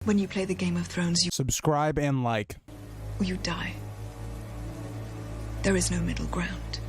When you play the Game of Thrones, you Subscribe and like. or you die. There is no middle ground.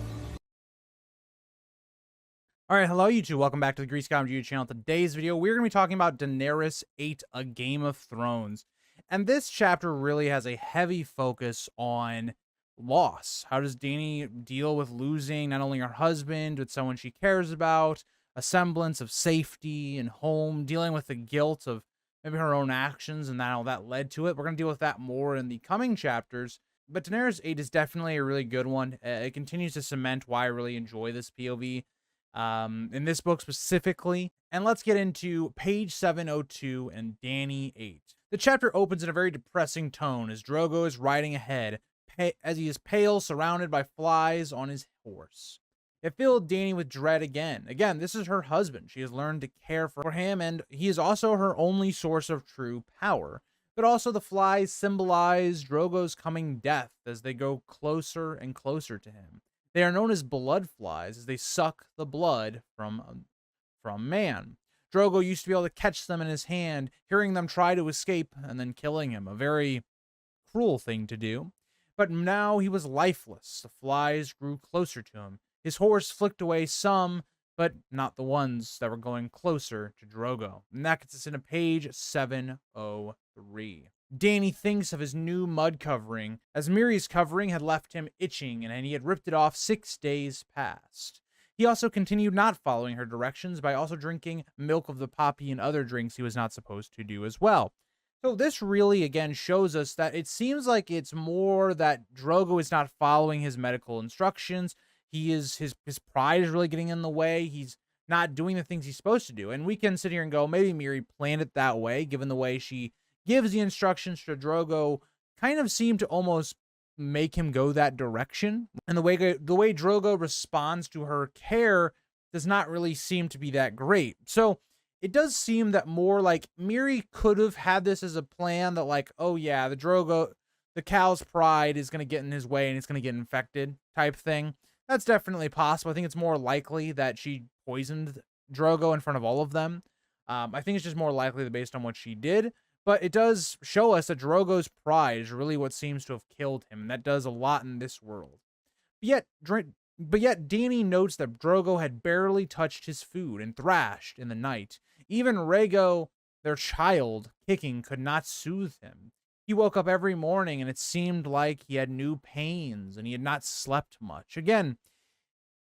All right, hello YouTube. Welcome back to the Grease Comedy YouTube channel. Today's video, we're going to be talking about Daenerys VIII, A Game of Thrones. And this chapter really has a heavy focus on loss. How does Dany deal with losing not only her husband, but someone she cares about, a semblance of safety and home, dealing with the guilt of maybe her own actions and how that led to it. We're going to deal with that more in the coming chapters. But Daenerys VIII is definitely a really good one. It continues to cement why I really enjoy this POV. In this book specifically. And let's get into page 702 and Dany VIII. The chapter opens in a very depressing tone as Drogo is riding ahead, as he is pale, surrounded by flies on his horse. It filled Dany with dread again. Again, this is her husband. She has learned to care for him, and he is also her only source of true power. But also the flies symbolize Drogo's coming death as they go closer and closer to him. They are known as blood flies as they suck the blood from man. Drogo used to be able to catch them in his hand, hearing them try to escape and then killing him. A very cruel thing to do. But now he was lifeless. The flies grew closer to him. His horse flicked away some, but not the ones that were going closer to Drogo. And that gets us into page 703. Dany thinks of his new mud covering, as Miri's covering had left him itching and he had ripped it off 6 days past. He also continued not following her directions by also drinking milk of the poppy and other drinks he was not supposed to do as well. So this really, again, shows us that it seems like it's more that Drogo is not following his medical instructions. His pride is really getting in the way. He's not doing the things he's supposed to do. And we can sit here and go, maybe Miri planned it that way, given the way she gives the instructions to Drogo, kind of seem to almost make him go that direction. And the way Drogo responds to her care does not really seem to be that great. So it does seem that more like Miri could have had this as a plan that like, oh yeah, the cow's pride is going to get in his way and it's going to get infected type thing. That's definitely possible. I think it's more likely that she poisoned Drogo in front of all of them. I think it's just more likely that based on what she did. But it does show us that Drogo's pride is really what seems to have killed him. And that does a lot in this world. But yet Dany notes that Drogo had barely touched his food and thrashed in the night. Even Rhaego, their child, kicking could not soothe him. He woke up every morning and it seemed like he had new pains and he had not slept much. Again,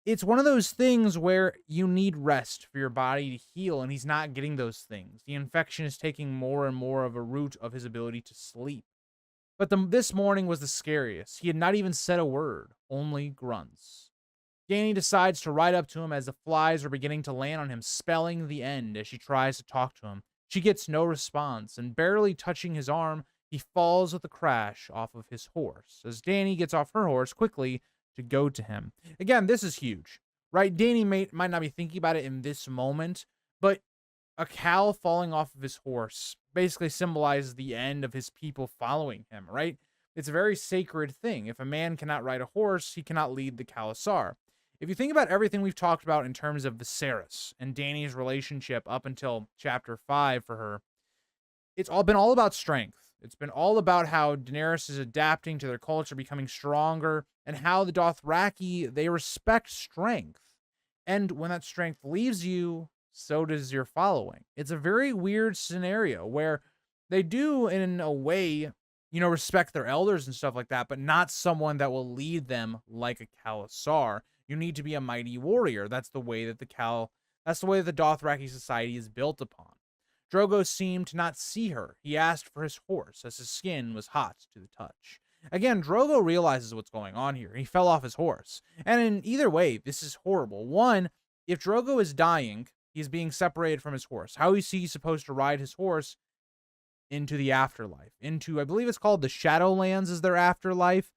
it's one of those things where you need rest for your body to heal, and he's not getting those things. The infection is taking more and more of a root of his ability to sleep. But this morning was the scariest. He had not even said a word, only grunts. Dany decides to ride up to him as the flies are beginning to land on him, spelling the end as she tries to talk to him. She gets no response, and barely touching his arm, he falls with a crash off of his horse, as Dany gets off her horse quickly to go to him. Again, this is huge, right? Dany might not be thinking about it in this moment, but a cow falling off of his horse basically symbolizes the end of his people following him, right? It's a very sacred thing. If a man cannot ride a horse, he cannot lead the Khalasar. If you think about everything we've talked about in terms of Viserys and Dany's relationship up until chapter 5 for her, it's been all about strength. It's been all about how Daenerys is adapting to their culture, becoming stronger, and how the Dothraki, they respect strength. And when that strength leaves you, so does your following. It's a very weird scenario where they do, in a way, respect their elders and stuff like that, but not someone that will lead them like a Khalasar. You need to be a mighty warrior. That's the way that the Dothraki society is built upon. Drogo seemed to not see her. He asked for his horse, as his skin was hot to the touch. Again, Drogo realizes what's going on here. He fell off his horse. And in either way, this is horrible. One, if Drogo is dying, he's being separated from his horse. How is he supposed to ride his horse into the afterlife? Into, I believe it's called the Shadowlands is their afterlife.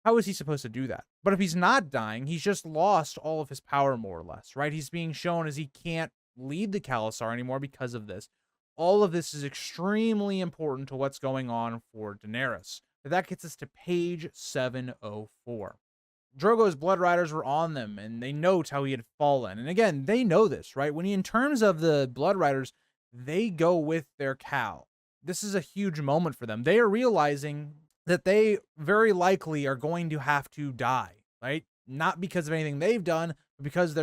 How is he supposed to do that? But if he's not dying, he's just lost all of his power, more or less, right? He's being shown as he can't lead the Khalasar anymore because of this. All of this is extremely important to what's going on for Daenerys. But that gets us to page 704. Drogo's blood riders were on them, and they note how he had fallen. And again, they know this, right? In terms of the blood riders, they go with their cow. this is a huge moment for them. They are realizing that they very likely are going to have to die, right? Not because of anything they've done, but because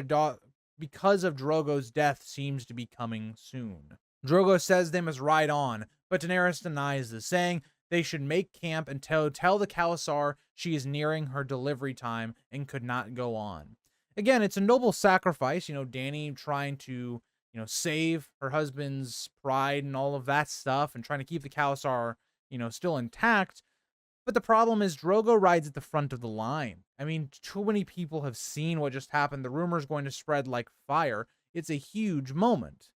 because of Drogo's death seems to be coming soon. Drogo says they must ride on, but Daenerys denies this, saying they should make camp and tell the Khalasar she is nearing her delivery time and could not go on. Again, it's a noble sacrifice, Dany trying to, save her husband's pride and all of that stuff and trying to keep the Khalasar, still intact. But the problem is Drogo rides at the front of the line. I mean, too many people have seen what just happened. The rumor's going to spread like fire. It's a huge moment.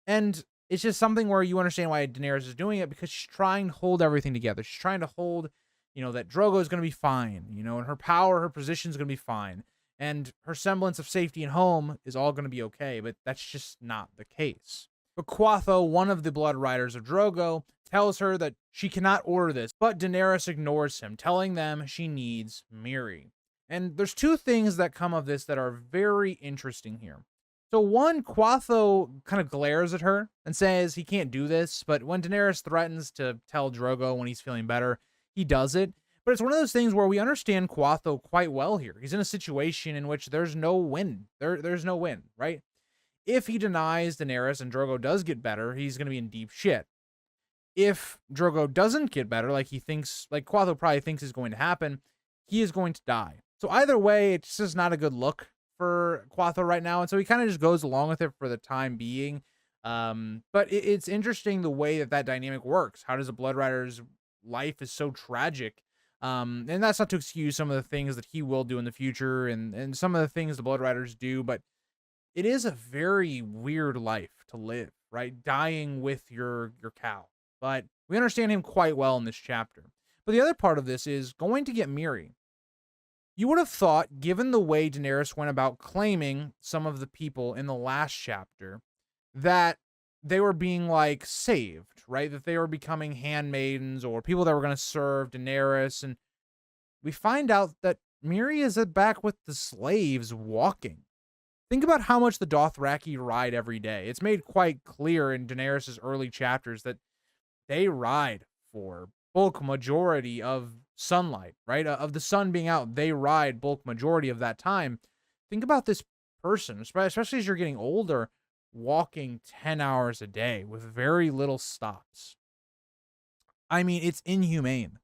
And it's just something where you understand why Daenerys is doing it, because she's trying to hold everything together. She's trying to hold, that Drogo is going to be fine, and her power, her position is going to be fine. And her semblance of safety and home is all going to be okay, but that's just not the case. But Quatho, one of the blood riders of Drogo, tells her that she cannot order this, but Daenerys ignores him, telling them she needs Miri. And there's two things that come of this that are very interesting here. So one, Quatho kind of glares at her and says he can't do this, but when Daenerys threatens to tell Drogo when he's feeling better, he does it. But it's one of those things where we understand Quatho quite well here. He's in a situation in which there's no win. There's no win, right? If he denies Daenerys and Drogo does get better, he's going to be in deep shit. If Drogo doesn't get better, like Quatho probably thinks is going to happen, he is going to die. So either way, it's just not a good look for Quatho right now. And so he kind of just goes along with it for the time being. But it's interesting the way that dynamic works. How does a Blood Rider's life is so tragic? And that's not to excuse some of the things that he will do in the future and some of the things the Blood Riders do, but it is a very weird life to live, right? Dying with your cow. But we understand him quite well in this chapter. But the other part of this is going to get Miri. You would have thought, given the way Daenerys went about claiming some of the people in the last chapter, that they were being saved, right? That they were becoming handmaidens or people that were going to serve Daenerys. And we find out that Miri is back with the slaves walking. Think about how much the Dothraki ride every day. It's made quite clear in Daenerys' early chapters that they ride for bulk majority of sunlight, right? Of the sun being out, they ride bulk majority of that time. Think about this person, especially as you're getting older, walking 10 hours a day with very little stops. I mean, it's inhumane.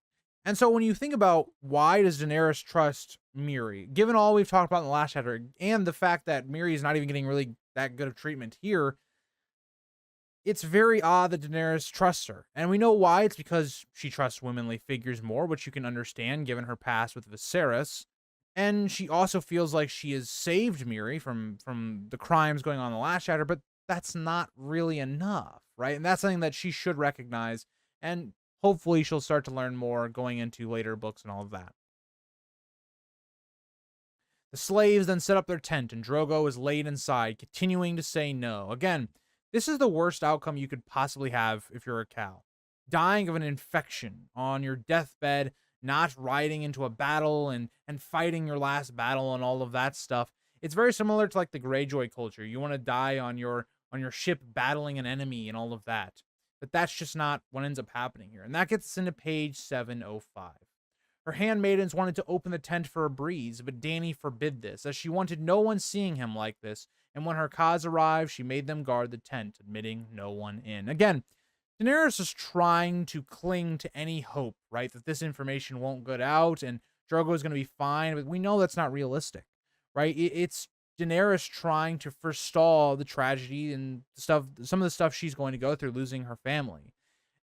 And so when you think about why does Daenerys trust Miri, given all we've talked about in the last chapter, and the fact that Miri is not even getting really that good of treatment here, it's very odd that Daenerys trusts her. And we know why. It's because she trusts womanly figures more, which you can understand given her past with Viserys. And she also feels like she has saved Miri from the crimes going on in the last chapter, but that's not really enough, right? And that's something that she should recognize, and hopefully she'll start to learn more going into later books and all of that. The slaves then set up their tent, and Drogo is laid inside, continuing to say no. Again, this is the worst outcome you could possibly have if you're a cow. Dying of an infection on your deathbed, not riding into a battle and fighting your last battle and all of that stuff. It's very similar to the Greyjoy culture. You want to die on your ship battling an enemy and all of that. But that's just not what ends up happening here. And that gets us into page 705. Her handmaidens wanted to open the tent for a breeze, but Dany forbid this, as she wanted no one seeing him like this. And when her Khaz arrived, she made them guard the tent, admitting no one in. Again, Daenerys is trying to cling to any hope, right, that this information won't get out and Drogo is going to be fine, but we know that's not realistic, right? It's Daenerys trying to forestall the tragedy and some of the stuff she's going to go through, losing her family.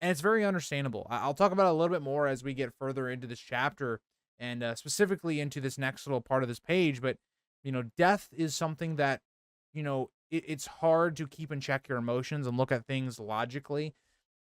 And it's very understandable. I'll talk about it a little bit more as we get further into this chapter and specifically into this next little part of this page. But, death is something that, it's hard to keep in check your emotions and look at things logically.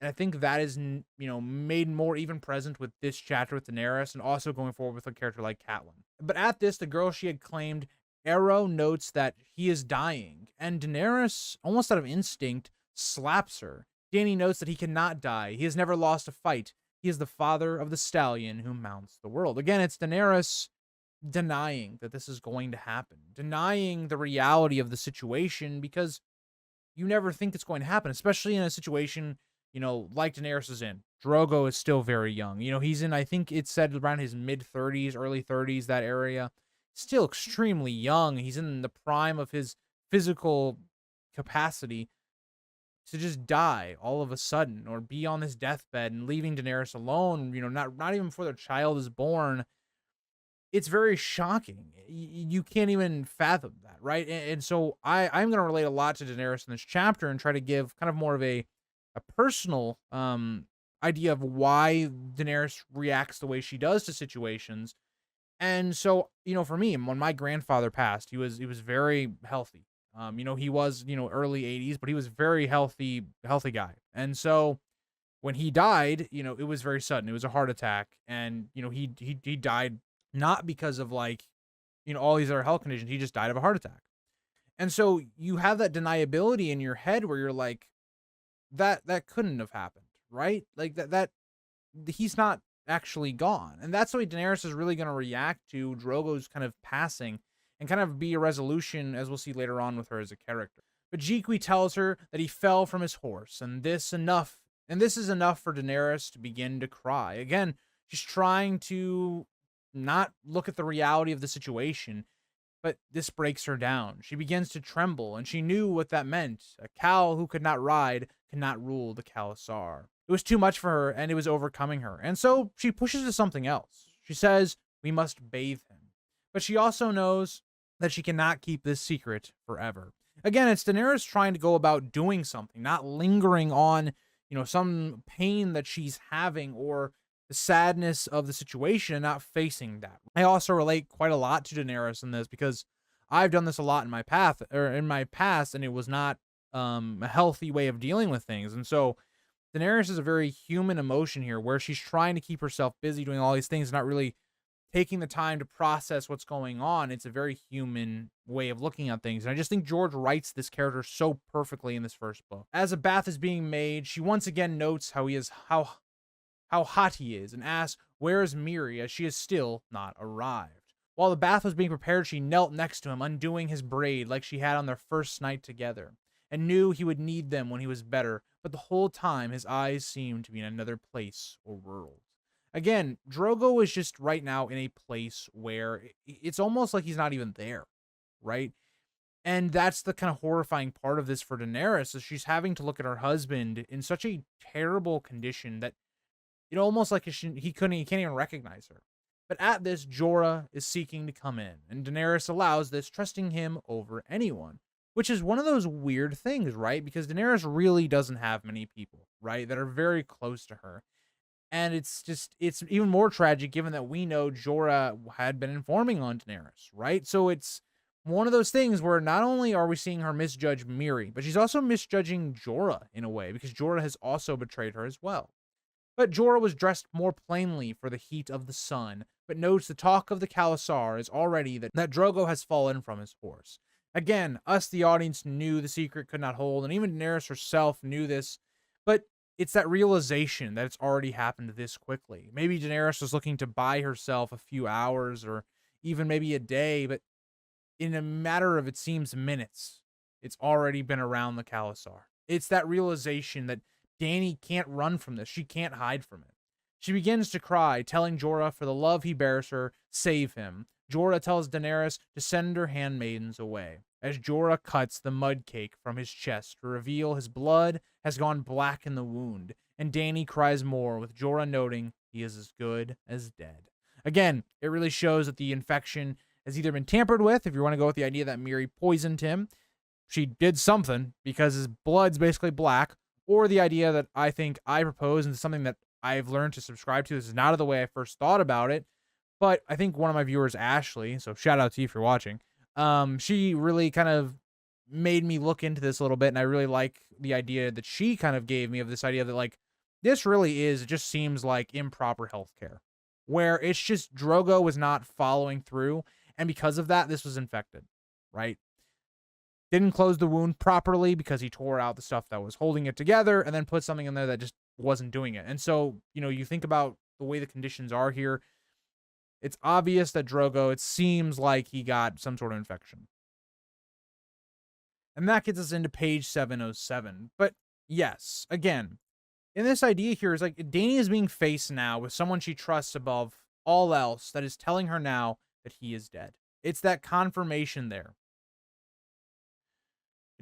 And I think that is, made more even present with this chapter with Daenerys and also going forward with a character like Catelyn. But at this, the girl she had claimed, Arrow, notes that he is dying. And Daenerys, almost out of instinct, slaps her. Dany notes that he cannot die. He has never lost a fight. He is the father of the stallion who mounts the world. Again, it's Daenerys denying that this is going to happen. Denying the reality of the situation because you never think it's going to happen, especially in a situation, like Daenerys is in, Drogo is still very young. He's in, I think it's said around his mid-30s, early 30s, that area. Still extremely young. He's in the prime of his physical capacity to just die all of a sudden or be on his deathbed and leaving Daenerys alone, not even before their child is born. It's very shocking. You can't even fathom that, right? And so I'm going to relate a lot to Daenerys in this chapter and try to give kind of more of a personal idea of why Daenerys reacts the way she does to situations. And so, for me, when my grandfather passed, he was very healthy. He was, early 80s, but he was very healthy guy. And so when he died, it was very sudden. It was a heart attack, and he died not because of all these other health conditions. He just died of a heart attack. And so you have that deniability in your head where you're like, that couldn't have happened, right? Like that he's not actually gone. And that's the way Daenerys is really going to react to Drogo's kind of passing and kind of be a resolution, as we'll see later on with her as a character. But Jiqui tells her that he fell from his horse, and this is enough for Daenerys to begin to cry. Again, she's trying to not look at the reality of the situation, but this breaks her down. She begins to tremble, and she knew what that meant. A cow who could not ride cannot rule the Khalasar. It was too much for her, and it was overcoming her. And so she pushes to something else. She says, we must bathe him. But she also knows that she cannot keep this secret forever. Again, it's Daenerys trying to go about doing something, not lingering on, some pain that she's having or the sadness of the situation and not facing that. I also relate quite a lot to Daenerys in this because I've done this a lot in my past, and it was not a healthy way of dealing with things. And so Daenerys is a very human emotion here where she's trying to keep herself busy doing all these things, not really taking the time to process what's going on. It's a very human way of looking at things. And I just think George writes this character so perfectly in this first book. As a bath is being made, she once again notes how hot he is and asks, where is Miri, as she is still not arrived. While the bath was being prepared, she knelt next to him, undoing his braid like she had on their first night together, and knew he would need them when he was better, but the whole time his eyes seemed to be in another place or world. Again, Drogo is just right now in a place where it's almost like he's not even there, right? And that's the kind of horrifying part of this for Daenerys, is she's having to look at her husband in such a terrible condition that almost like he can't even recognize her. But at this, Jorah is seeking to come in, and Daenerys allows this, trusting him over anyone, which is one of those weird things, right? Because Daenerys really doesn't have many people, right, that are very close to her. And it's even more tragic given that we know Jorah had been informing on Daenerys, right? So it's one of those things where not only are we seeing her misjudge Miri, but she's also misjudging Jorah in a way, because Jorah has also betrayed her as well. But Jorah was dressed more plainly for the heat of the sun, but notes the talk of the Khalasar is already that Drogo has fallen from his horse. Again, us, the audience, knew the secret could not hold, and even Daenerys herself knew this, but it's that realization that it's already happened this quickly. Maybe Daenerys was looking to buy herself a few hours or even maybe a day, but in a matter of, it seems, minutes, it's already been around the Khalasar. It's that realization that Dany can't run from this. She can't hide from it. She begins to cry, telling Jorah for the love he bears her, save him. Jorah tells Daenerys to send her handmaidens away, as Jorah cuts the mud cake from his chest to reveal his blood has gone black in the wound, and Dany cries more, with Jorah noting he is as good as dead. Again, it really shows that the infection has either been tampered with, if you want to go with the idea that Miri poisoned him, she did something because his blood's basically black, or the idea that I think I propose, and something that I've learned to subscribe to. This is not the way I first thought about it, but I think one of my viewers, Ashley, so shout out to you if you're watching, she really kind of made me look into this a little bit, and I really like the idea that she kind of gave me of this idea that, like, this really is, it just seems like improper healthcare, where it's just Drogo was not following through, and because of that, this was infected, right? Didn't close the wound properly because he tore out the stuff that was holding it together and then put something in there that just wasn't doing it. And so, you think about the way the conditions are here, it's obvious that Drogo, it seems like he got some sort of infection. And that gets us into page 707. But yes, again, And this idea here is like Dany is being faced now with someone she trusts above all else that is telling her now that he is dead. It's that confirmation there.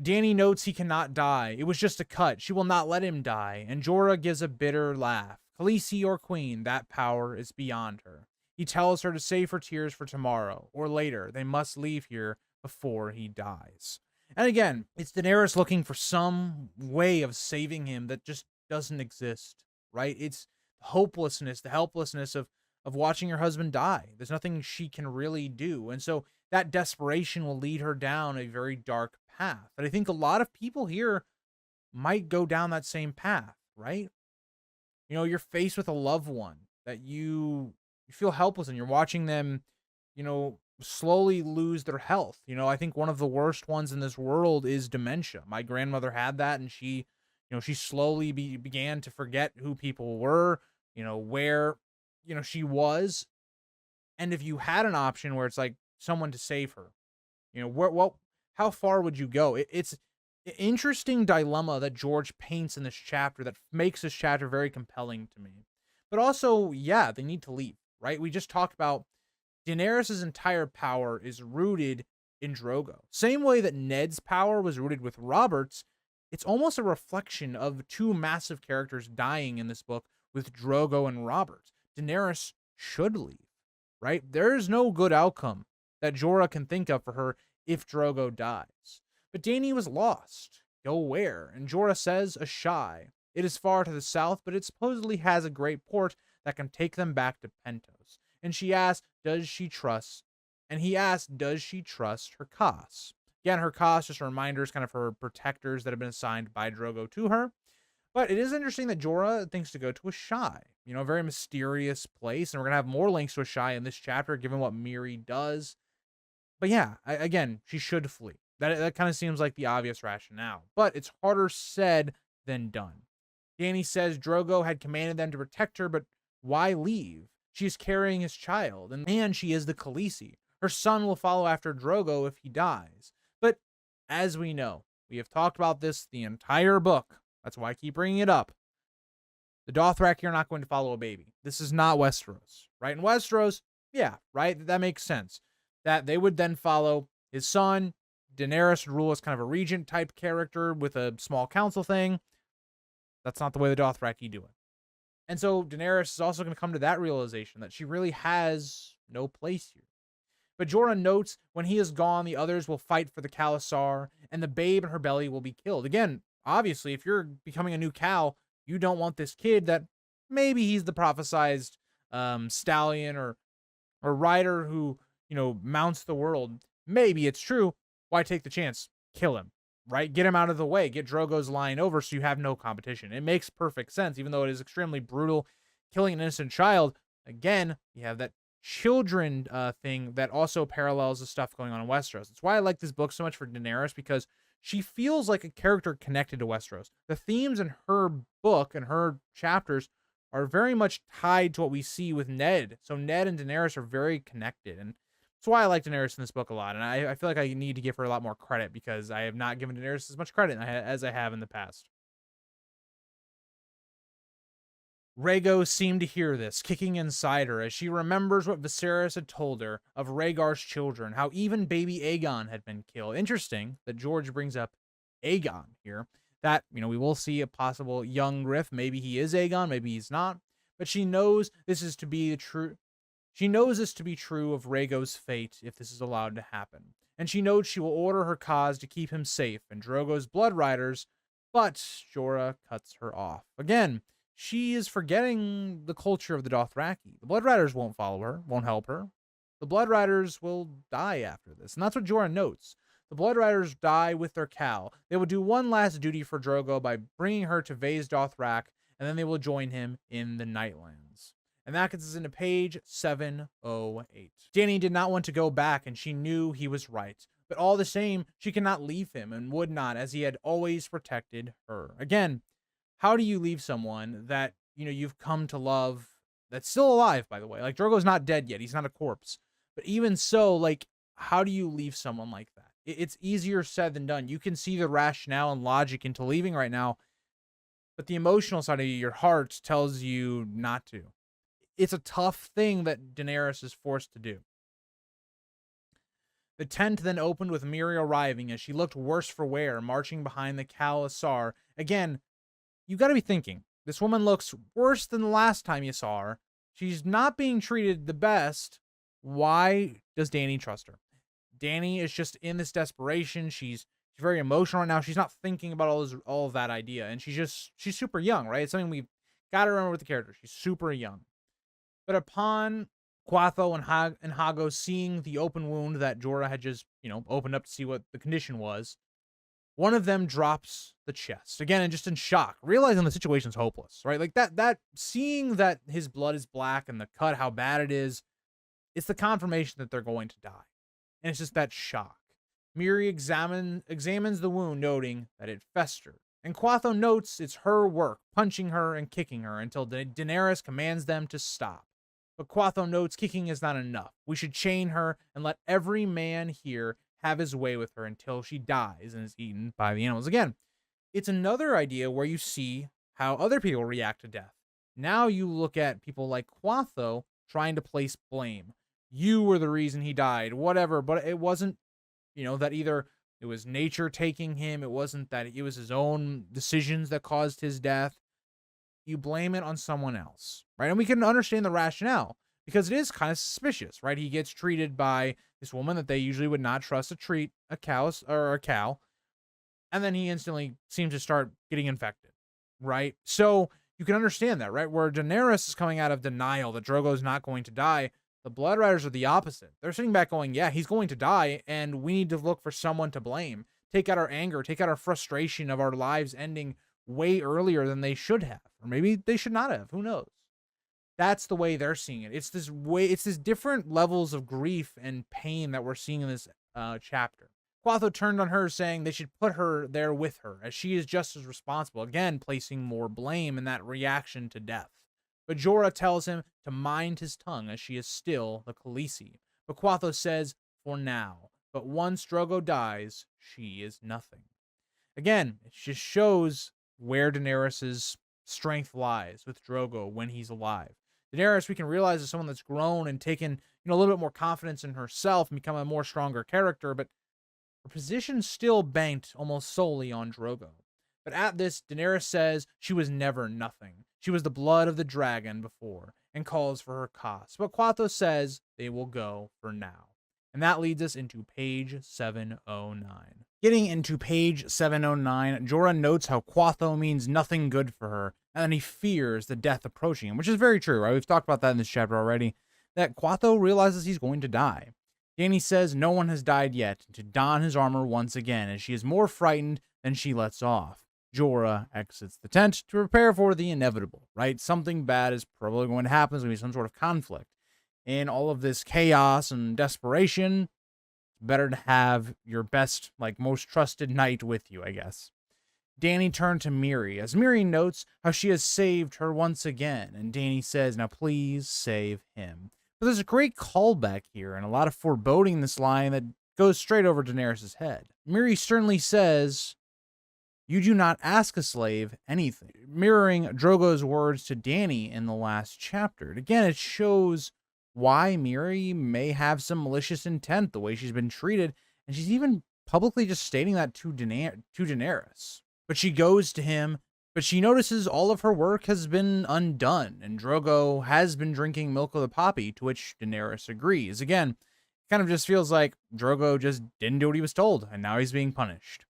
Dany notes he cannot die. It was just a cut. She will not let him die. And Jorah gives a bitter laugh. Khaleesi or queen, that power is beyond her. He tells her to save her tears for tomorrow or later. They must leave here before he dies. And again, it's Daenerys looking for some way of saving him that just doesn't exist, right? It's hopelessness, the helplessness of watching her husband die. There's nothing she can really do. And so that desperation will lead her down a very dark path. And I think a lot of people here might go down that same path, right? You know, you're faced with a loved one that you feel helpless and you're watching them, you know, slowly lose their health. You know, I think one of the worst ones in this world is dementia. My grandmother had that, and she, you know, she slowly began to forget who people were, you know, where, you know, she was. And if you had an option where it's like someone to save her, you know, what, how far would you go? It's an interesting dilemma that George paints in this chapter that makes this chapter very compelling to me. But also, yeah, they need to leave, right? We just talked about Daenerys' entire power is rooted in Drogo. Same way that Ned's power was rooted with Robert's, it's almost a reflection of two massive characters dying in this book with Drogo and Robert. Daenerys should leave, right? There is no good outcome that Jorah can think of for her if Drogo dies. But Dany was lost. Go where? And Jorah says, Ashai. It is far to the south, but it supposedly has a great port that can take them back to Pentos. And she asked, does she trust? And he asked, does she trust her Khas? Again, her Khas, just reminders, kind of her protectors that have been assigned by Drogo to her. But it is interesting that Jorah thinks to go to Ashai, you know, a very mysterious place. And we're going to have more links to Ashai in this chapter, given what Miri does. But yeah, again, she should flee. That kind of seems like the obvious rationale. But it's harder said than done. Dany says Drogo had commanded them to protect her, but why leave? She is carrying his child, and she is the Khaleesi. Her son will follow after Drogo if he dies. But as we know, we have talked about this the entire book. That's why I keep bringing it up. The Dothraki are not going to follow a baby. This is not Westeros, right? In Westeros, yeah, right? That makes sense. That they would then follow his son. Daenerys would rule as kind of a regent type character with a small council thing. That's not the way the Dothraki do it. And so Daenerys is also going to come to that realization that she really has no place here. But Jorah notes when he is gone, the others will fight for the Khalasar, and the babe in her belly will be killed. Again, obviously, if you're becoming a new Khal, you don't want this kid that maybe he's the prophesized stallion or rider who, you know, mounts the world. Maybe it's true. Why take the chance? Kill him. Right? Get him out of the way. Get Drogo's line over so you have no competition. It makes perfect sense, even though it is extremely brutal, killing an innocent child. Again, you have that children thing that also parallels the stuff going on in Westeros. It's why I like this book so much for Daenerys, because she feels like a character connected to Westeros. The themes in her book and her chapters are very much tied to what we see with Ned. So Ned and Daenerys are very connected, and that's why I like Daenerys in this book a lot, and I feel like I need to give her a lot more credit because I have not given Daenerys as much credit as I have in the past. Rhaego seemed to hear this, kicking inside her as she remembers what Viserys had told her of Rhaegar's children, how even baby Aegon had been killed. Interesting that George brings up Aegon here. That, you know, we will see a possible young Griff. Maybe he is Aegon, maybe he's not. But she knows this is to be the true. She knows this to be true of Rhaego's fate if this is allowed to happen. And she knows she will order her cause to keep him safe and Drogo's blood riders, but Jorah cuts her off. Again, she is forgetting the culture of the Dothraki. The blood riders won't follow her, won't help her. The blood riders will die after this. And that's what Jorah notes. The blood riders die with their Khal. They will do one last duty for Drogo by bringing her to Vaes Dothrak, and then they will join him in the Nightlands. And that gets us into page 708. Dany did not want to go back, and she knew he was right. But all the same, she cannot leave him and would not, as he had always protected her. Again, how do you leave someone that, you know, you've come to love, that's still alive, by the way? Like, Drogo's not dead yet. He's not a corpse. But even so, like, how do you leave someone like that? It's easier said than done. You can see the rationale and logic into leaving right now. but the emotional side of you, your heart, tells you not to. It's a tough thing that Daenerys is forced to do. The tent then opened with Miri arriving as she looked worse for wear, marching behind the Khalasar. Again, you got to be thinking, this woman looks worse than the last time you saw her. She's not being treated the best. Why does Dany trust her? Dany is just in this desperation. She's very emotional right now. She's not thinking about all of that idea, and she's super young, right? It's something we've got to remember with the character. She's super young. But upon Quatho and Hago seeing the open wound that Jorah had just, opened up to see what the condition was, one of them drops the chest again, and just in shock, realizing the situation's hopeless, right? Like that seeing that his blood is black and the cut, how bad it is, it's the confirmation that they're going to die. And it's just that shock. Miri examines the wound, noting that it festered. And Quatho notes it's her work, punching her and kicking her until Daenerys commands them to stop. But Quatho notes kicking is not enough. We should chain her and let every man here have his way with her until she dies and is eaten by the animals. Again, it's another idea where you see how other people react to death. Now you look at people like Quatho trying to place blame. You were the reason he died, whatever, but it wasn't, that either it was nature taking him, it wasn't that it was his own decisions that caused his death. You blame it on someone else, right? And we can understand the rationale because it is kind of suspicious, right? He gets treated by this woman that they usually would not trust to treat a cow, and then he instantly seems to start getting infected, right? So you can understand that, right? Where Daenerys is coming out of denial that Drogo's not going to die, the Blood Riders are the opposite. They're sitting back going, yeah, he's going to die, and we need to look for someone to blame. Take out our anger, take out our frustration of our lives ending way earlier than they should have. Or maybe they should not have. Who knows? That's the way they're seeing it. It's this different levels of grief and pain that we're seeing in this chapter. Quatho turned on her, saying they should put her there with her, as she is just as responsible. Again, placing more blame in that reaction to death. But Jorah tells him to mind his tongue, as she is still the Khaleesi. But Quatho says, for now. But once Drogo dies, she is nothing. Again, it just shows where Daenerys' strength lies with Drogo when he's alive. Daenerys, we can realize, is someone that's grown and taken, a little bit more confidence in herself and become a more stronger character, but her position's still banked almost solely on Drogo. But at this, Daenerys says she was never nothing. She was the blood of the dragon before, and calls for her cost. But Quatho says they will go for now. And that leads us into page 709. Getting into page 709, Jorah notes how Quatho means nothing good for her, and then he fears the death approaching him, which is very true, right? We've talked about that in this chapter already, that Quatho realizes he's going to die. Dany says no one has died yet, to don his armor once again, as she is more frightened than she lets off. Jorah exits the tent to prepare for the inevitable, right? Something bad is probably going to happen. There's going to be some sort of conflict. In all of this chaos and desperation, it's better to have your best, most trusted knight with you, I guess. Dany turned to Miri, as Miri notes how she has saved her once again, and Dany says, now please save him. But there's a great callback here, and a lot of foreboding in this line that goes straight over Daenerys' head. Miri sternly says, you do not ask a slave anything, mirroring Drogo's words to Dany in the last chapter. And again, it shows why Miri may have some malicious intent the way she's been treated, and she's even publicly just stating that to Daenerys. But she goes to him, but she notices all of her work has been undone, and Drogo has been drinking milk of the poppy, to which Daenerys agrees. Again, it kind of just feels like Drogo just didn't do what he was told, and now he's being punished.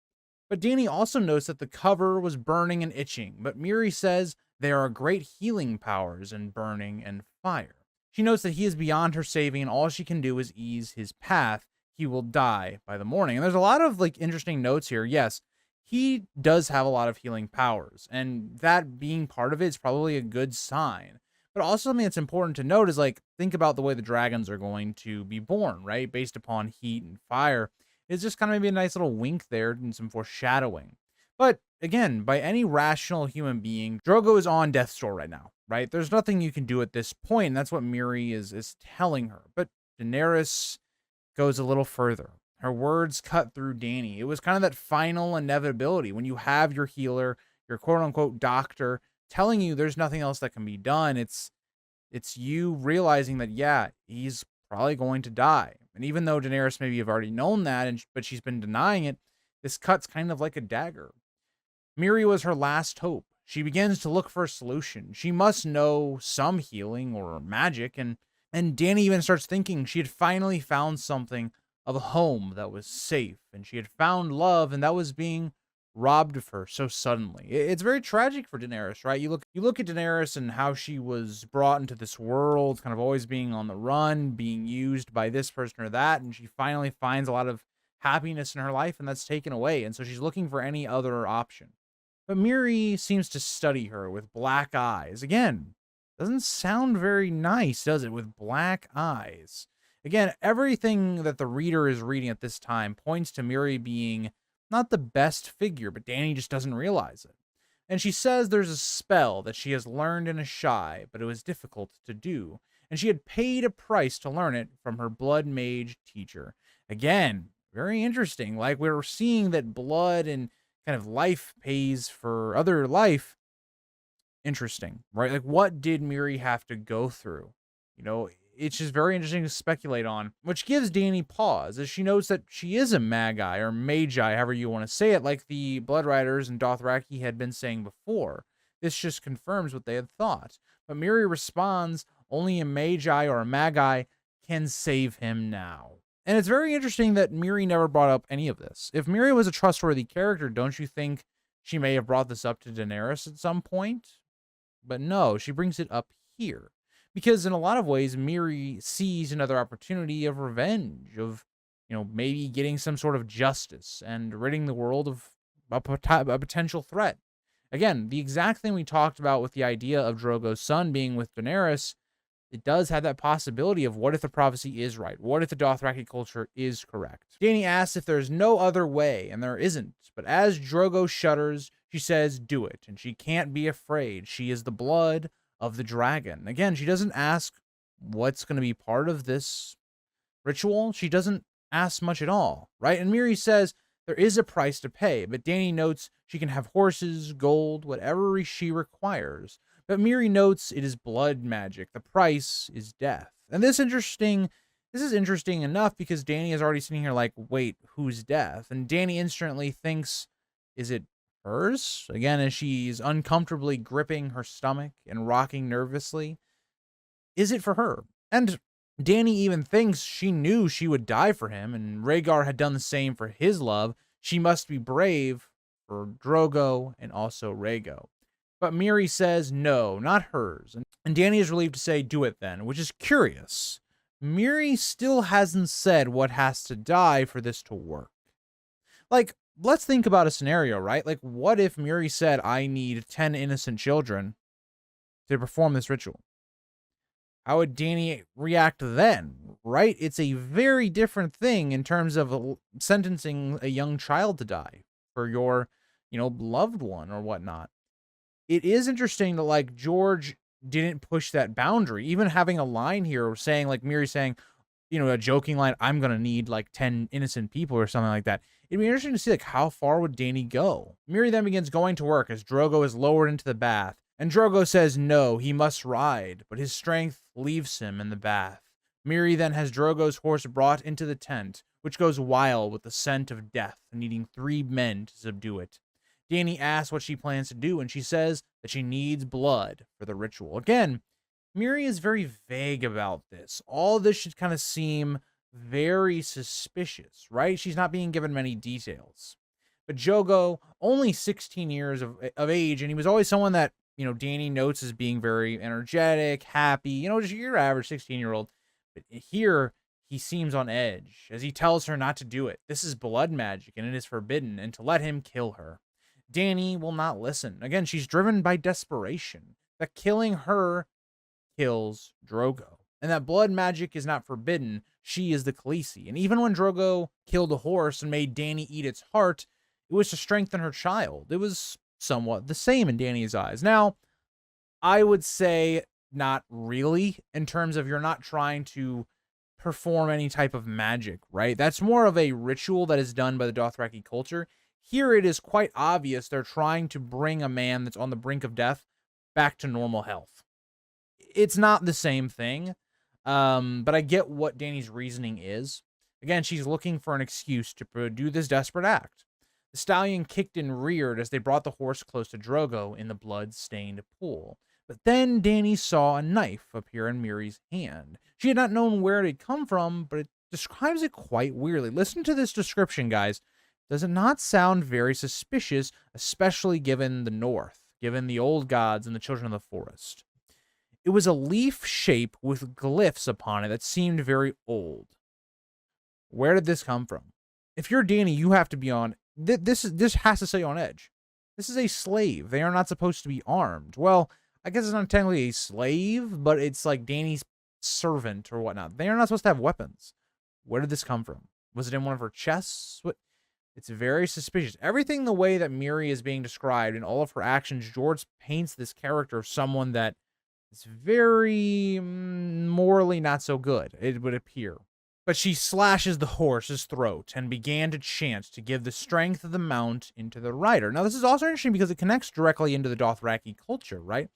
But Dany also notes that the cover was burning and itching, but Miri says there are great healing powers in burning and fire. She notes that he is beyond her saving, and all she can do is ease his path. He will die by the morning. And there's a lot of interesting notes here. Yes, he does have a lot of healing powers, and that being part of it is probably a good sign. But also something that's important to note is think about the way the dragons are going to be born, right? Based upon heat and fire. It's just kind of maybe a nice little wink there and some foreshadowing. But again, by any rational human being, Drogo is on death's door right now, right? There's nothing you can do at this point, and that's what Miri is telling her. But Daenerys goes a little further. Her words cut through Dany. It was kind of that final inevitability when you have your healer, your quote unquote doctor telling you there's nothing else that can be done. It's you realizing that, yeah, he's probably going to die. And even though Daenerys maybe have already known that, but she's been denying it, this cut's kind of like a dagger. Miri was her last hope. She begins to look for a solution. She must know some healing or magic, and Dany even starts thinking she had finally found something of a home that was safe, and she had found love, and that was being robbed of her so suddenly. It's very tragic for Daenerys, right? You look at Daenerys and how she was brought into this world, kind of always being on the run, being used by this person or that, and she finally finds a lot of happiness in her life, and that's taken away, and so she's looking for any other option. But Miri seems to study her with black eyes. Again, doesn't sound very nice, does it? With black eyes. Again, everything that the reader is reading at this time points to Miri being not the best figure, but Dany just doesn't realize it. And she says there's a spell that she has learned in Ashai, but it was difficult to do. And she had paid a price to learn it from her blood mage teacher. Again, very interesting. Like, we're seeing that blood and kind of life pays for other life. Interesting, right? Like, what did Miri have to go through? You know, it's just very interesting to speculate on, which gives Dany pause as she knows that she is a magi or magi, however you want to say it, like the Blood Riders and Dothraki had been saying before. This just confirms what they had thought. But Miri responds, only a magi or a magi can save him now. And it's very interesting that Miri never brought up any of this. If Miri was a trustworthy character, don't you think she may have brought this up to Daenerys at some point? But no, she brings it up here. Because in a lot of ways, Miri sees another opportunity of revenge, of, maybe getting some sort of justice and ridding the world of a potential threat. Again, the exact thing we talked about with the idea of Drogo's son being with Daenerys, it does have that possibility of what if the prophecy is right? What if the Dothraki culture is correct? Dany asks if there's no other way, and there isn't. But as Drogo shudders, she says, do it. And she can't be afraid. She is the blood of the dragon. Again, she doesn't ask what's going to be part of this ritual. She doesn't ask much at all, right? And Miri says there is a price to pay, but Dany notes she can have horses, gold, whatever she requires. But Miri notes it is blood magic. The price is death. And this is interesting enough because Dany is already sitting here like, wait, who's death? And Dany instantly thinks, is it hers? Again, as she's uncomfortably gripping her stomach and rocking nervously. Is it for her? And Dany even thinks she knew she would die for him, and Rhaegar had done the same for his love. She must be brave for Drogo and also Rhaego. But Miri says no, not hers. And Dany is relieved to say, do it then, which is curious. Miri still hasn't said what has to die for this to work. Like, let's think about a scenario, right? Like, what if Miri said, I need 10 innocent children to perform this ritual? How would Dany react then, right? It's a very different thing in terms of sentencing a young child to die for your, loved one or whatnot. It is interesting that, like, George didn't push that boundary, even having a line here saying, like, Miri saying, a joking line, I'm going to need like 10 innocent people or something like that. It'd be interesting to see, like, how far would Dany go? Miri then begins going to work as Drogo is lowered into the bath. And Drogo says no, he must ride, but his strength leaves him in the bath. Miri then has Drogo's horse brought into the tent, which goes wild with the scent of death, needing 3 men to subdue it. Dany asks what she plans to do, and she says that she needs blood for the ritual. Again, Miri is very vague about this. All this should kind of seem very suspicious, right? She's not being given many details. But Drogo, only 16 years of age, and he was always someone that, Dany notes as being very energetic, happy, just your average 16-year-old. But here, he seems on edge as he tells her not to do it. This is blood magic, and it is forbidden, and to let him kill her. Dany will not listen. Again, she's driven by desperation. That killing her kills Drogo. And that blood magic is not forbidden. She is the Khaleesi. And even when Drogo killed a horse and made Dany eat its heart, it was to strengthen her child. It was somewhat the same in Dany's eyes. Now, I would say not really, in terms of you're not trying to perform any type of magic, right? That's more of a ritual that is done by the Dothraki culture. Here it is quite obvious they're trying to bring a man that's on the brink of death back to normal health. It's not the same thing, but I get what Dany's reasoning is. Again, she's looking for an excuse to do this desperate act. The stallion kicked and reared as they brought the horse close to Drogo in the blood-stained pool. But then Dany saw a knife appear in Miri's hand. She had not known where it had come from, but it describes it quite weirdly. Listen to this description, guys. Does it not sound very suspicious, especially given the North, given the old gods and the children of the forest? It was a leaf shape with glyphs upon it that seemed very old. Where did this come from? If you're Dany, you have to be on... This has to say on edge. This is a slave. They are not supposed to be armed. Well, I guess it's not technically a slave, but it's like Dany's servant or whatnot. They are not supposed to have weapons. Where did this come from? Was it in one of her chests? What? It's very suspicious. Everything the way that Miri is being described in all of her actions, George paints this character of someone that is very morally not so good, it would appear. But she slashes the horse's throat and began to chant to give the strength of the mount into the rider. Now, this is also interesting because it connects directly into the Dothraki culture, right?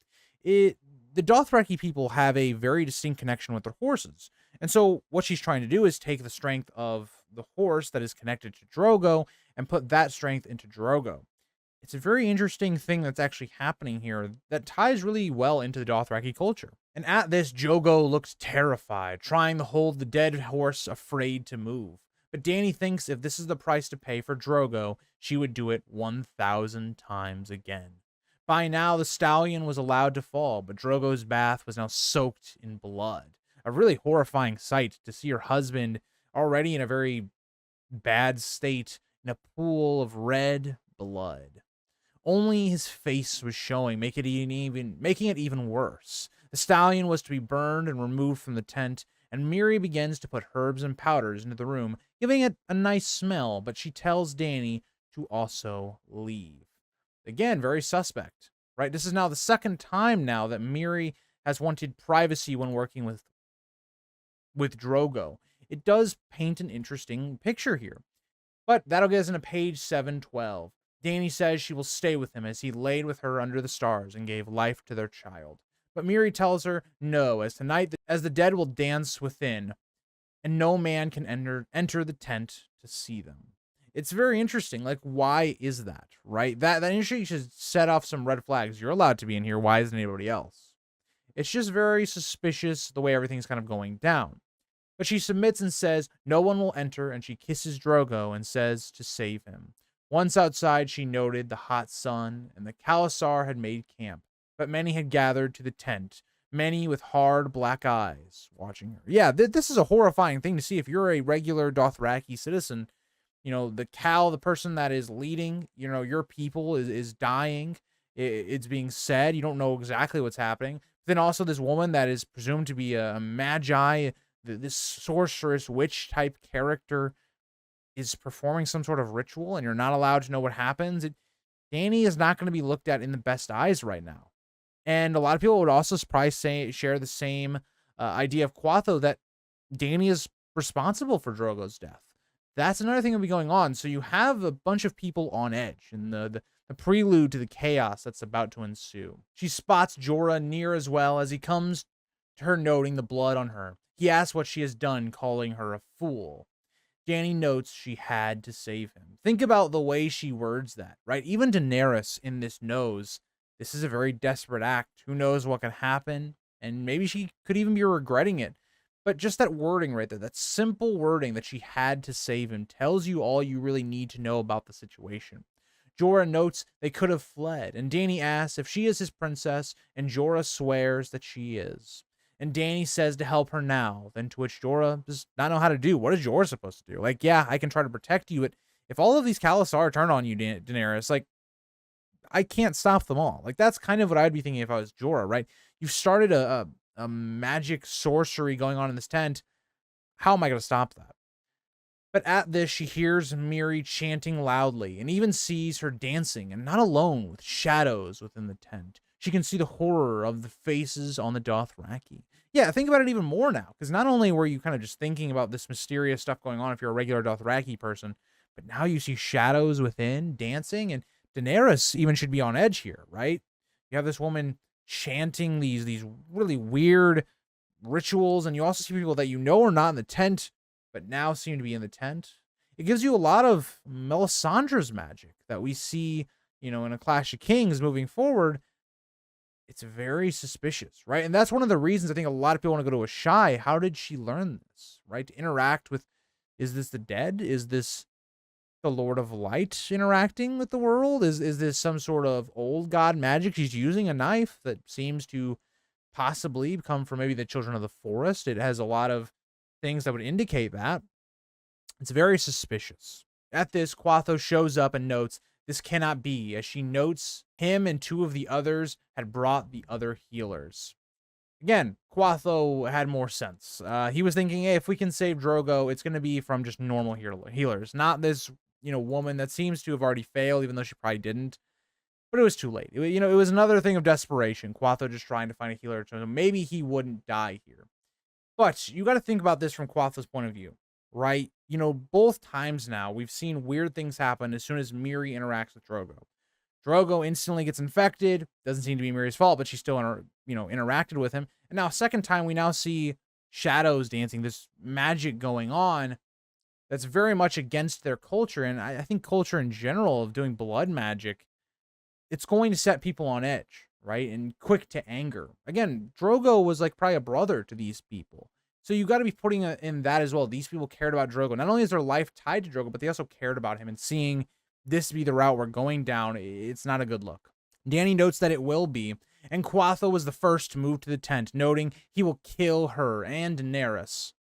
The Dothraki people have a very distinct connection with their horses. And so what she's trying to do is take the strength of the horse that is connected to Drogo and put that strength into Drogo. It's a very interesting thing that's actually happening here that ties really well into the Dothraki culture. And at this, Drogo looks terrified, trying to hold the dead horse, afraid to move. But Dany thinks if this is the price to pay for Drogo, she would do it 1,000 times again. By now, the stallion was allowed to fall, but Drogo's bath was now soaked in blood. A really horrifying sight to see her husband already in a very bad state in a pool of red blood. Only his face was showing, making it even worse. The stallion was to be burned and removed from the tent, and Miri begins to put herbs and powders into the room, giving it a nice smell, but she tells Dany to also leave. Again, very suspect, right? This is now the second time now that Miri has wanted privacy when working with Drogo. It does paint an interesting picture here. But that'll get us into page 712. Dany says she will stay with him as he laid with her under the stars and gave life to their child. But Miri tells her no, as tonight as the dead will dance within, and no man can enter the tent to see them. It's very interesting. Like, why is that, right? That initially should set off some red flags. You're allowed to be in here. Why isn't anybody else? It's just very suspicious the way everything's kind of going down. But she submits and says no one will enter, and she kisses Drogo and says to save him. Once outside, she noted the hot sun, and the Khalasar had made camp, but many had gathered to the tent, many with hard black eyes watching her. Yeah, this is a horrifying thing to see if you're a regular Dothraki citizen. You know, the person that is leading, you know, your people is dying. It's being said. You don't know exactly what's happening. Then also this woman that is presumed to be a magi, this sorceress witch type character, is performing some sort of ritual, and you're not allowed to know what happens. Dany is not going to be looked at in the best eyes right now. And a lot of people would also probably share the same idea of Quatho, that Dany is responsible for Drogo's death. That's another thing that'll be going on. So you have a bunch of people on edge in the prelude to the chaos that's about to ensue. She spots Jorah near as well as he comes to her, noting the blood on her. He asks what she has done, calling her a fool. Dany notes she had to save him. Think about the way she words that, right? Even Daenerys in this knows this is a very desperate act. Who knows what can happen? And maybe she could even be regretting it. But just that wording right there, that simple wording that she had to save him, tells you all you really need to know about the situation. Jorah notes they could have fled, and Dany asks if she is his princess, and Jorah swears that she is. And Dany says to help her now, then to which Jorah does not know how to do. What is Jorah supposed to do? Like, yeah, I can try to protect you, but if all of these Khalasar turn on you, Daenerys, like, I can't stop them all. Like, that's kind of what I'd be thinking if I was Jorah, right? You've started a magic sorcery going on in this tent. How am I going to stop that? But at this, she hears Miri chanting loudly and even sees her dancing, and not alone, with shadows within the tent. She can see the horror of the faces on the Dothraki. Yeah, think about it even more now, because not only were you kind of just thinking about this mysterious stuff going on if you're a regular Dothraki person, but now you see shadows within dancing, and Daenerys even should be on edge here, right? You have this woman chanting these really weird rituals, and you also see people that you know are not in the tent, but now seem to be in the tent. It gives you a lot of Melisandre's magic that we see, in a Clash of Kings moving forward. It's very suspicious, right? And that's one of the reasons I think a lot of people want to go to Ashai. How did she learn this, right? To interact with, is this the dead? Is this the Lord of Light interacting with the world? Is this some sort of old god magic? She's using a knife that seems to possibly come from maybe the Children of the Forest. It has a lot of things that would indicate that. It's very suspicious. At this, Quatho shows up and notes this cannot be, as she notes him and two of the others had brought the other healers. Again, Quatho had more sense. He was thinking, hey, if we can save Drogo, it's going to be from just normal healers, not this, woman that seems to have already failed, even though she probably didn't. But it was too late. It was another thing of desperation. Quatho just trying to find a healer, so maybe he wouldn't die here. But you got to think about this from Quatho's point of view, right? Both times now, we've seen weird things happen as soon as Miri interacts with Drogo. Drogo instantly gets infected. Doesn't seem to be Miri's fault, but she still, interacted with him. And now, second time, we now see shadows dancing, this magic going on that's very much against their culture. And I think culture in general of doing blood magic, it's going to set people on edge, right? And quick to anger. Again, Drogo was like probably a brother to these people. So you got to be putting in that as well. These people cared about Drogo. Not only is their life tied to Drogo, but they also cared about him. And seeing this be the route we're going down, it's not a good look. Dany notes that it will be. And Quatho was the first to move to the tent, noting he will kill her and Daenerys.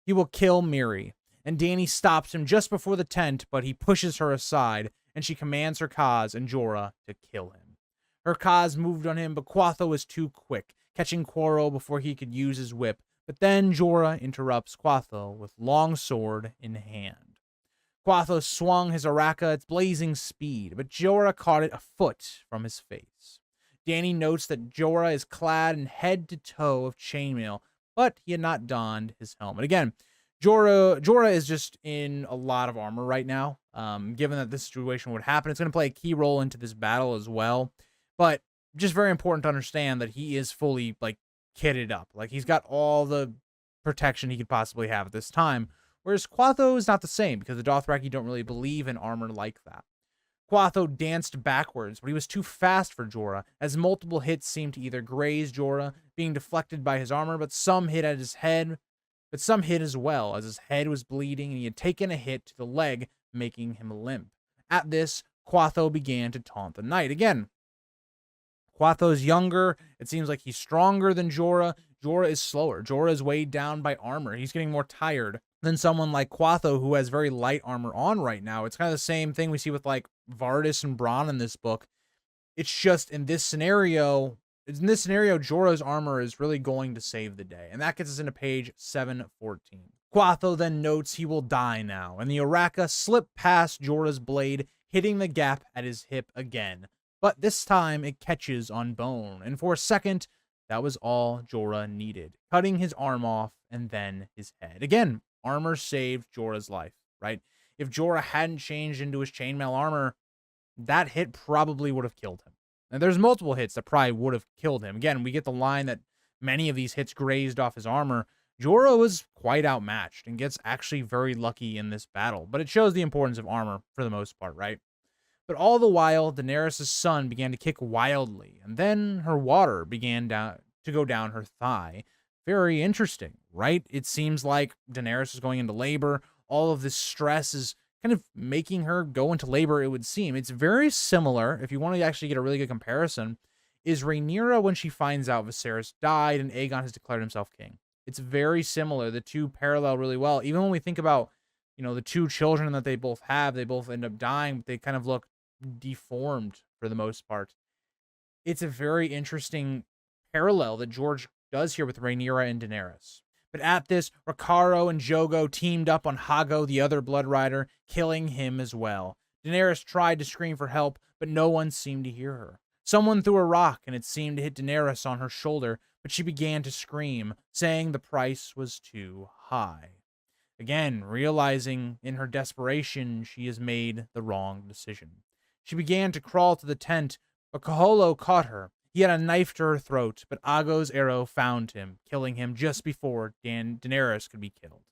He will kill Miri. And Dany stops him just before the tent, but he pushes her aside, and she commands her Khaz and Jorah to kill him. Her Khaz moved on him, but Quatho was too quick, catching Quoro before he could use his whip. But then Jorah interrupts Quatho with long sword in hand. Quatho swung his Araka at blazing speed, but Jorah caught it a foot from his face. Dany notes that Jorah is clad in head to toe of chainmail, but he had not donned his helmet. Again, Jorah is just in a lot of armor right now. Given that this situation would happen, it's going to play a key role into this battle as well. But just very important to understand that he is fully kitted up. He's got all the protection he could possibly have at this time. Whereas Quatho is not the same, because the Dothraki don't really believe in armor like that. Quatho danced backwards, but he was too fast for Jorah, as multiple hits seemed to either graze Jorah, being deflected by his armor, but some hit at his head, but some hit as well, as his head was bleeding and he had taken a hit to the leg, making him limp. At this, Quatho began to taunt the knight. Again, Quatho's younger. It seems like he's stronger than Jorah. Jorah is slower. Jorah is weighed down by armor. He's getting more tired than someone like Quatho, who has very light armor on right now. It's kind of the same thing we see with Vardis and Bronn in this book. It's just in this scenario, Jorah's armor is really going to save the day. And that gets us into page 714. Quatho then notes he will die now, and the Araka slipped past Jorah's blade, hitting the gap at his hip again. But this time it catches on bone, and for a second, that was all Jorah needed, cutting his arm off and then his head. Again, armor saved Jorah's life, right? If Jorah hadn't changed into his chainmail armor, that hit probably would have killed him. And there's multiple hits that probably would have killed him. Again, we get the line that many of these hits grazed off his armor. Jorah was quite outmatched and gets actually very lucky in this battle, but it shows the importance of armor for the most part, right? But all the while, Daenerys' sun began to kick wildly, and then her water began to go down her thigh. Very interesting, right? It seems like Daenerys is going into labor. All of this stress is kind of making her go into labor, it would seem. It's very similar, if you want to actually get a really good comparison, is Rhaenyra when she finds out Viserys died and Aegon has declared himself king. It's very similar. The two parallel really well. Even when we think about, the two children that they both have, they both end up dying, but they kind of look deformed for the most part. It's a very interesting parallel that George does here with Rhaenyra and Daenerys. But at this, Rakaro and Jogo teamed up on Hago, the other Blood Rider, killing him as well. Daenerys tried to scream for help, but no one seemed to hear her. Someone threw a rock, and it seemed to hit Daenerys on her shoulder, but she began to scream, saying the price was too high. again, realizing in her desperation she has made the wrong decision. She began to crawl to the tent, but Kaholo caught her. He had a knife to her throat, but Ago's arrow found him, killing him just before Daenerys could be killed.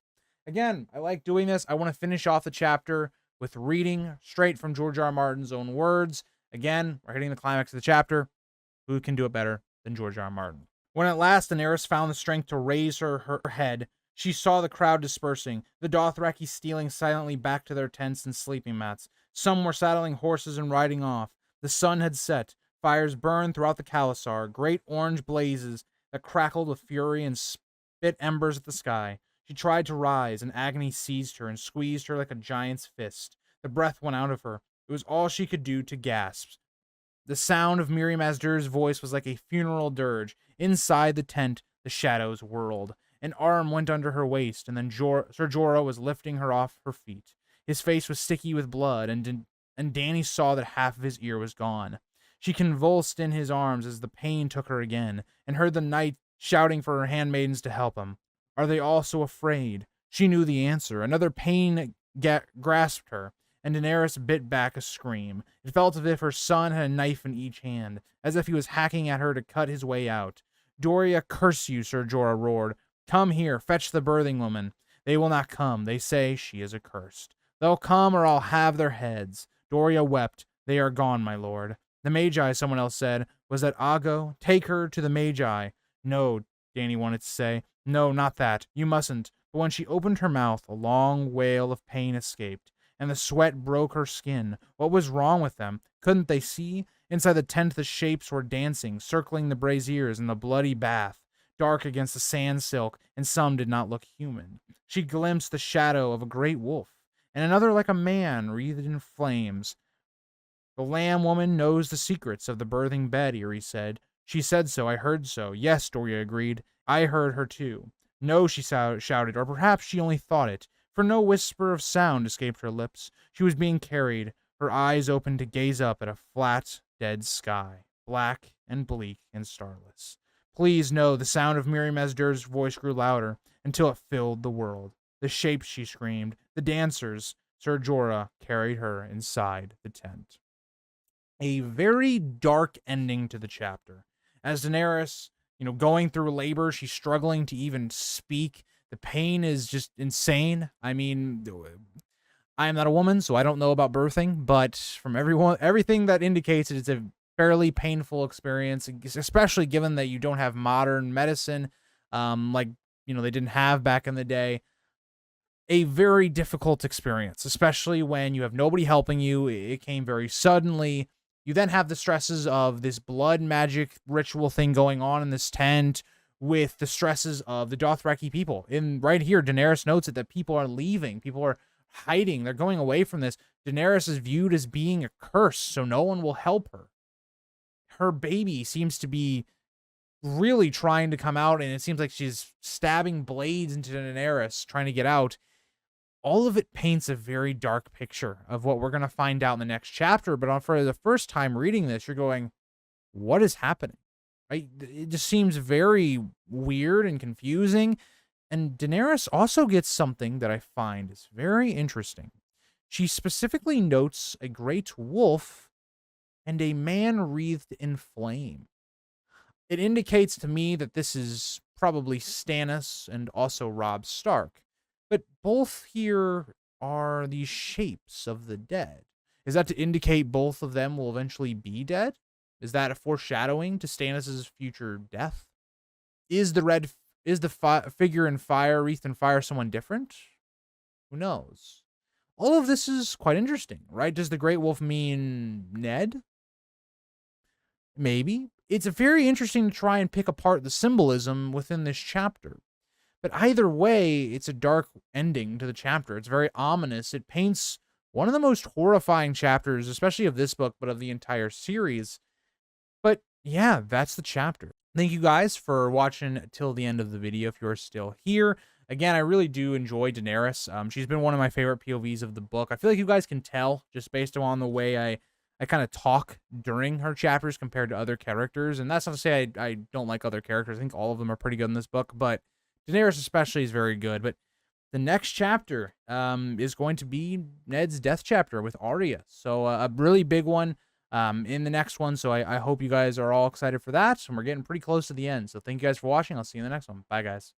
Again, I like doing this. I want to finish off the chapter with reading straight from George R. R. Martin's own words. Again, we're hitting the climax of the chapter. Who can do it better than George R. R. Martin? When at last Daenerys found the strength to raise her head, she saw the crowd dispersing, the Dothraki stealing silently back to their tents and sleeping mats. Some were saddling horses and riding off. The sun had set. Fires burned throughout the Khalasar, great orange blazes that crackled with fury and spit embers at the sky. She tried to rise, and agony seized her and squeezed her like a giant's fist. The breath went out of her. It was all she could do to gasp. The sound of Miri Mazdur's voice was like a funeral dirge. Inside the tent, the shadows whirled. An arm went under her waist, and then Ser Jorah was lifting her off her feet. His face was sticky with blood, and Dany saw that half of his ear was gone. She convulsed in his arms as the pain took her again, and heard the knight shouting for her handmaidens to help him. Are they all so afraid? She knew the answer. Another pain grasped her, and Daenerys bit back a scream. It felt as if her son had a knife in each hand, as if he was hacking at her to cut his way out. Doria, curse you, Ser Jorah roared. Come here, fetch the birthing woman. They will not come. They say she is accursed. They'll come, or I'll have their heads. Doria wept. They are gone, my lord. The Magi, someone else said. Was that Ago? Take her to the Magi. No, Dany wanted to say. No, not that. You mustn't. But when she opened her mouth, a long wail of pain escaped, and the sweat broke her skin. What was wrong with them? Couldn't they see? Inside the tent the shapes were dancing, circling the braziers in the bloody bath, dark against the sand silk, and some did not look human. She glimpsed the shadow of a great wolf, and another like a man wreathed in flames. The lamb woman knows the secrets of the birthing bed, Eerie said. She said so, I heard so. Yes, Doria agreed. I heard her too. No, she shouted, or perhaps she only thought it, for no whisper of sound escaped her lips. She was being carried, her eyes open to gaze up at a flat, dead sky, black and bleak and starless. Please, no, the sound of Miri Mazdur's voice grew louder, until it filled the world. The shapes, she screamed, the dancers. Ser Jorah carried her inside the tent. A very dark ending to the chapter. As Daenerys, going through labor, she's struggling to even speak. The pain is just insane. I mean, I am not a woman, so I don't know about birthing, but from everything that indicates it's a fairly painful experience, especially given that you don't have modern medicine, like they didn't have back in the day. A very difficult experience, especially when you have nobody helping you. It came very suddenly. You then have the stresses of this blood magic ritual thing going on in this tent, with the stresses of the Dothraki people. And right here, Daenerys notes it that people are leaving. People are hiding. They're going away from this. Daenerys is viewed as being a curse, so no one will help her. Her baby seems to be really trying to come out, and it seems like she's stabbing blades into Daenerys, trying to get out. All of it paints a very dark picture of what we're going to find out in the next chapter. But for the first time reading this, you're going, what is happening? Right? It just seems very weird and confusing. And Daenerys also gets something that I find is very interesting. She specifically notes a great wolf and a man wreathed in flame. It indicates to me that this is probably Stannis and also Robb Stark. But both here are these shapes of the dead. Is that to indicate both of them will eventually be dead? Is that a foreshadowing to Stannis' future death? Is the figure in fire, wreathed in fire, someone different? Who knows? All of this is quite interesting, right? Does the Great Wolf mean Ned? Maybe. It's very interesting to try and pick apart the symbolism within this chapter. But either way, it's a dark ending to the chapter. It's very ominous. It paints one of the most horrifying chapters, especially of this book, but of the entire series. But yeah, that's the chapter. Thank you guys for watching till the end of the video if you're still here. Again, I really do enjoy Daenerys. She's been one of my favorite POVs of the book. I feel like you guys can tell just based on the way I kind of talk during her chapters compared to other characters. And that's not to say I don't like other characters. I think all of them are pretty good in this book, but Daenerys especially is very good. But the next chapter is going to be Ned's death chapter with Arya. So a really big one in the next one. So I hope you guys are all excited for that. And we're getting pretty close to the end. So thank you guys for watching. I'll see you in the next one. Bye, guys.